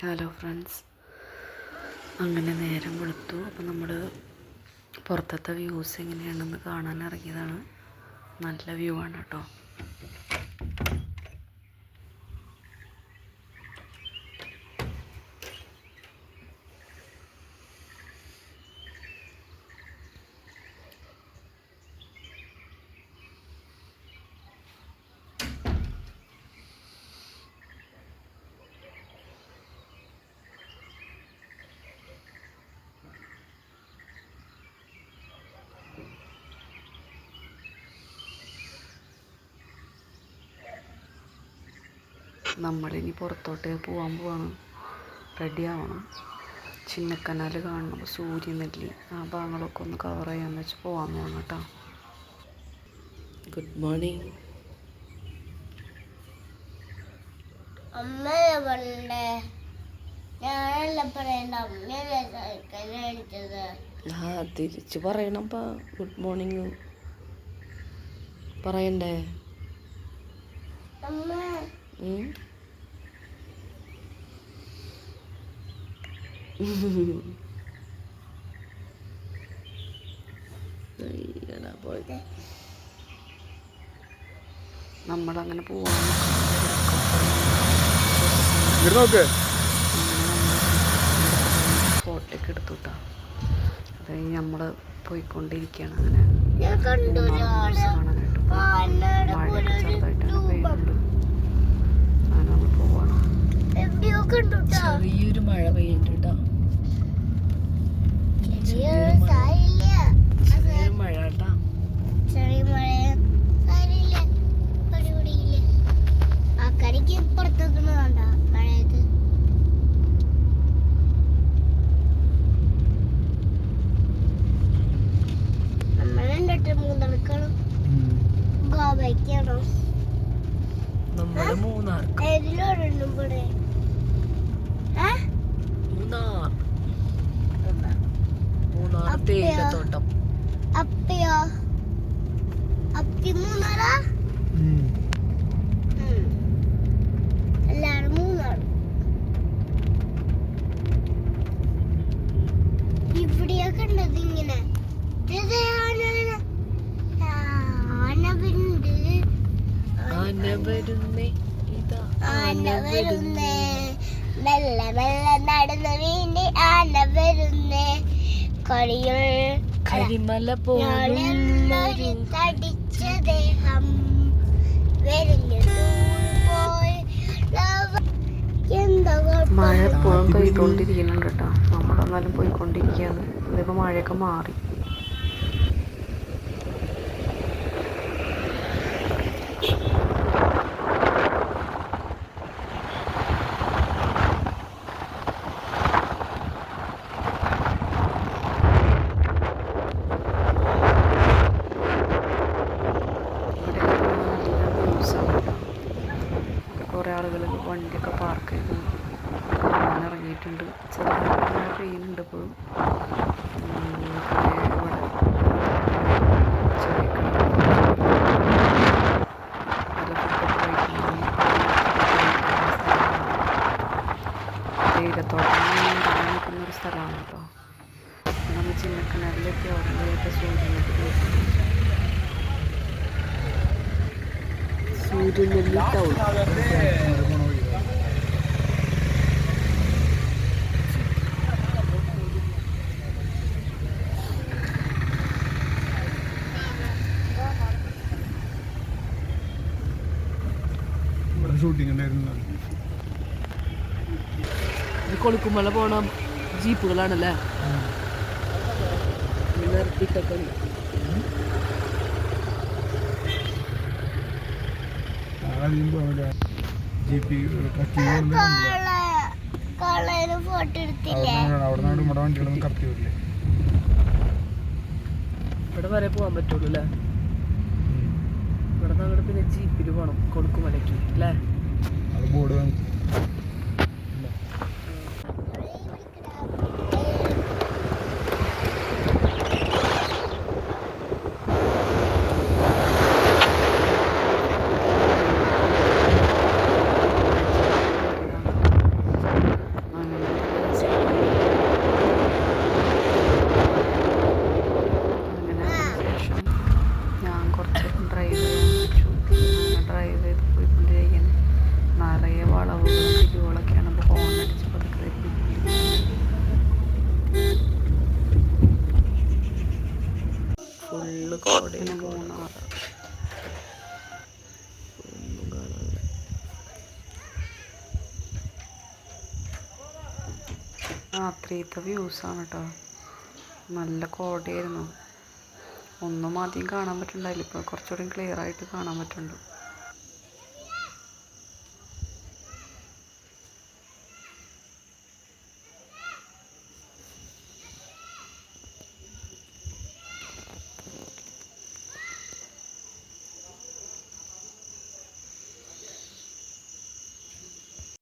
Hello friends, അങ്ങനെ നേരം വെളുത്തു. അപ്പോൾ നമ്മൾ പുറത്തത്തെ വ്യൂസ് എങ്ങനെയാണെന്ന് കാണാൻ ഇറങ്ങിയതാണ്. നല്ല വ്യൂ ആണ് കേട്ടോ. നമ്മളിനി പുറത്തോട്ട് പോകാൻ പോവാണ്. റെഡി ആവണം. ചിന്നക്കനാൽ കാണണം, സൂര്യനെല്ലി ആ ഭാഗങ്ങളൊക്കെ ഒന്ന് കവർ ചെയ്യാമെന്ന് വെച്ച് പോകാൻ പോകണം കേട്ടോ. Good morning. തിരിച്ച് പറയണം. ഗുഡ് മോർണിംഗ് പറയണ്ടേ? നമ്മളങ്ങനെ പോവാൻ ഫോട്ടോയൊക്കെ എടുത്തു കേട്ടോ. അത് കഴിഞ്ഞ് നമ്മൾ പോയിക്കൊണ്ടിരിക്കുകയാണ്. അങ്ങനെ കാണാനായിട്ട് മഴയൊക്കെ ചെറുതായിട്ടാണ് പെയ്യുന്നുണ്ട്. അങ്ങനെ നമ്മൾ പോവാണ്. ചെറിയൊരു മഴ പെയ്യുന്നുണ്ട് കേട്ടോ. ചെറിയൊരു മഴ കേട്ടോ. നമ്മള് മൂന്നാർ തേയിലത്തോട്ടം. എല്ലാരും മൂന്നാറ്. ഇവിടെയൊക്കെ ഉണ്ടത് ഇങ്ങനെ മെല്ലെ മെല്ലെ നടന്നു വീണ്ടി ആന വരുന്നേ. കരിമല തടിച്ച ദേഹം മഴ എപ്പോഴും പെയ്തുകൊണ്ടിരിക്കുന്നുണ്ട് കേട്ടോ. നമ്മളെന്നാലും പോയിക്കൊണ്ടിരിക്കുകയാണ്. ഇതിപ്പോൾ മഴയൊക്കെ മാറി. കുറേ ആളുകൾ വണ്ടിയൊക്കെ പാർക്ക് ചെയ്ത് കാണാൻ ഇറങ്ങിയിട്ടുണ്ട്. ചെറുതായിട്ട് മഴ പെയ്യുന്നുണ്ട് ഇപ്പോഴും. തേയിലത്തോട്ടം നിൽക്കുന്നൊരു സ്ഥലമാണ് കേട്ടോ. നമ്മൾ ചിന്നക്കനാലിലെത്തി അവിടെ സൂര്യനെല്ലി ടൗൺ. ഷൂട്ടിംഗ് ഉണ്ടായിരുന്നു. കൊളുക്കുമല പോണ ജീപ്പുകളാണല്ലേ നിർത്തിയിട്ടൊക്കെ. ഇവിടെ വരെ പോകാൻ പറ്റുള്ളൂ അല്ലേ? ഇവിടെ നിന്ന് അങ്ങോട്ട് പിന്നെ ജീപ്പിൽ പോകണം കൊളുക്കുമലയ്ക്ക് അല്ലേ? ബോർഡ് രാത്രിയത്തെ വ്യൂസാണ് കേട്ടോ. നല്ല കോടയായിരുന്നു. ഒന്നും ആദ്യം കാണാൻ പറ്റുന്നുണ്ടായില്ല, ഇപ്പോൾ കുറച്ചുകൂടി ക്ലിയർ ആയിട്ട് കാണാൻ പറ്റുന്നുണ്ട്.